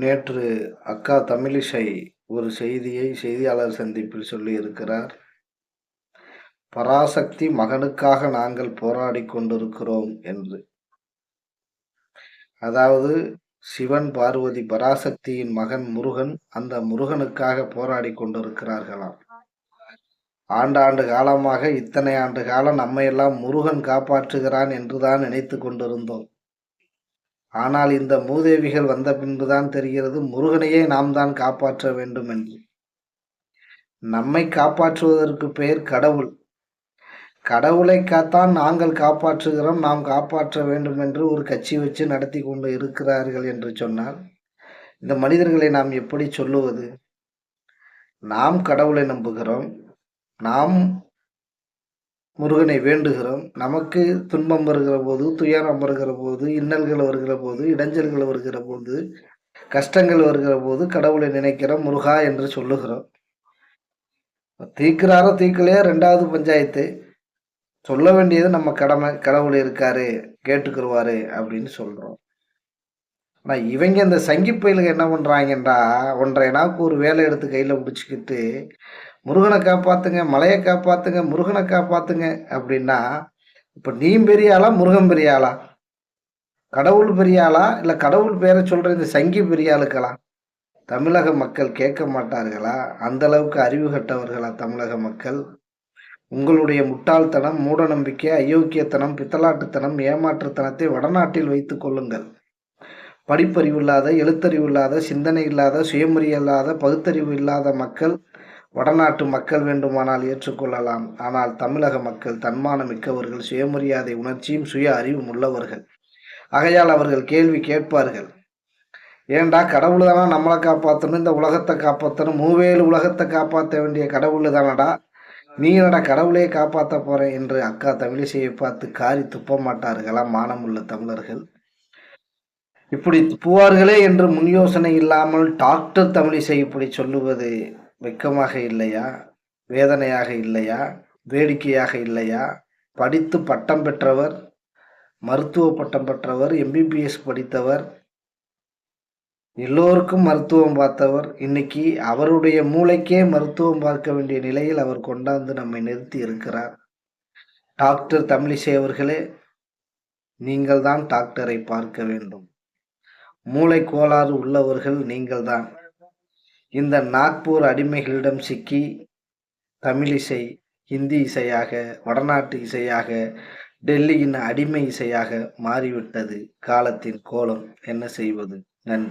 நேற்று அக்கா தமிழிசை ஒரு செய்தியை செய்தியாளர் சந்திப்பில் சொல்லியிருக்கிறார். பராசக்தி மகனுக்காக நாங்கள் போராடிக் கொண்டிருக்கிறோம் என்று. அதாவது சிவன், பார்வதி, பராசக்தியின் மகன் முருகன் அந்த முருகனுக்காக போராடிக் கொண்டிருக்கிறார்களாம். ஆண்டாண்டு காலமாக இத்தனை ஆண்டு காலம் நம்மையெல்லாம் முருகன் காப்பாற்றுகிறான் என்றுதான் நினைத்து கொண்டிருந்தோம். ஆனால் இந்த மூதேவிகள் வந்த பின்புதான் தெரிகிறது முருகனையே நாம் தான் காப்பாற்ற வேண்டும் என்று. நம்மை காப்பாற்றுவதற்கு பெயர் கடவுள். கடவுளைத்தான் நாங்கள் காப்பாற்றுகிறோம், நாம் காப்பாற்ற வேண்டும் என்று ஒரு கட்சி வச்சு நடத்தி கொண்டு இருக்கிறார்கள் என்று சொன்னால் இந்த மனிதர்களை நாம் எப்படி சொல்லுவது? நாம் கடவுளை நம்புகிறோம், நாம் முருகனை வேண்டுகிறோம். நமக்கு துன்பம் வருகிற போது, துயரம் வருகிற போது, இன்னல்கள் வருகிற போது, இடைஞ்சல்கள் வருகிற போது, கஷ்டங்கள் வருகிற போது கடவுளை நினைக்கிறோம், முருகா என்று சொல்லுகிறோம். தீர்க்கிறாரோ தீர்க்கலையோ ரெண்டாவது பஞ்சாயத்து. சொல்ல வேண்டியது நம்ம கடமை. கடவுள் இருக்காரு, கேட்டுக்குருவாரு அப்படின்னு சொல்றோம். ஆனா இவங்க இந்த சங்கி பயிலுக்கு என்ன பண்றாங்கன்றா, ஒன்றரை நாக்கு ஒரு வேலை எடுத்து கையில பிடிச்சிக்கிட்டு முருகனை காப்பாத்துங்க, மலையை காப்பாத்துங்க, முருகனை காப்பாத்துங்க அப்படின்னா, இப்ப நீ பெரிய ஆளா, முருகன் பெரிய ஆளா? கடவுள் பெரிய ஆளா, இல்ல கடவுள் பேரை சொல்ற இந்த சங்கி பெரிய ஆளுக்களா? தமிழக மக்கள் கேட்க மாட்டார்களா? அந்த அளவுக்கு அறிவு கட்டவர்களா தமிழக மக்கள்? உங்களுடைய முட்டாள்தனம், மூட நம்பிக்கை, அயோக்கியத்தனம், பித்தலாட்டுத்தனம், ஏமாற்றுத்தனத்தை வடநாட்டில் வைத்துக் கொள்ளுங்கள். படிப்பறிவு இல்லாத, எழுத்தறிவு இல்லாத, சிந்தனை இல்லாத, சுயமரியாதை இல்லாத, பகுத்தறிவு இல்லாத மக்கள் வடநாட்டு மக்கள் வேண்டுமானால் ஏற்றுக்கொள்ளலாம். ஆனால் தமிழக மக்கள் தன்மானம் மிக்கவர்கள், சுயமரியாதை உணர்ச்சியும் சுய அறிவும் உள்ளவர்கள். ஆகையால் அவர்கள் கேள்வி கேட்பார்கள். ஏண்டா கடவுள் தானா நம்மளை காப்பாற்றணும், இந்த உலகத்தை காப்பாற்றணும், மூவேலு உலகத்தை காப்பாற்ற வேண்டிய கடவுள் தானடா, நீ என்னடா கடவுளே காப்பாற்ற போறேன் என்று அக்கா தமிழிசையை பார்த்து காரி துப்ப மாட்டார்களா மானமுள்ள தமிழர்கள்? இப்படி துப்புவார்களே என்று முன் யோசனை இல்லாமல் டாக்டர் தமிழிசை இப்படி சொல்லுவது வெட்கமாக இல்லையா? வேதனையாக இல்லையா? வேடிக்கையாக இல்லையா? படித்து பட்டம் பெற்றவர், மருத்துவ பட்டம் பெற்றவர், எம்பிபிஎஸ் படித்தவர், எல்லோருக்கும் மருத்துவம் பார்த்தவர். இன்னைக்கு அவருடைய மூளைக்கே மருத்துவம் பார்க்க வேண்டிய நிலையில் அவர் கொண்டாந்து நம்மை நிறுத்தி இருக்கிறார். டாக்டர் தமிழிசை அவர்களே, நீங்கள் தான் டாக்டரை பார்க்க வேண்டும். மூளை கோளாறு உள்ளவர்கள் நீங்கள்தான். இந்த நாக்பூர் அடிமைகளிடம் சிக்கி தமிழிசை ஹிந்தி இசையாக, வடநாட்டு இசையாக, டெல்லியின் அடிமை இசையாக மாறிவிட்டது காலத்தின் கோலம். என்ன செய்வது? நன்றி.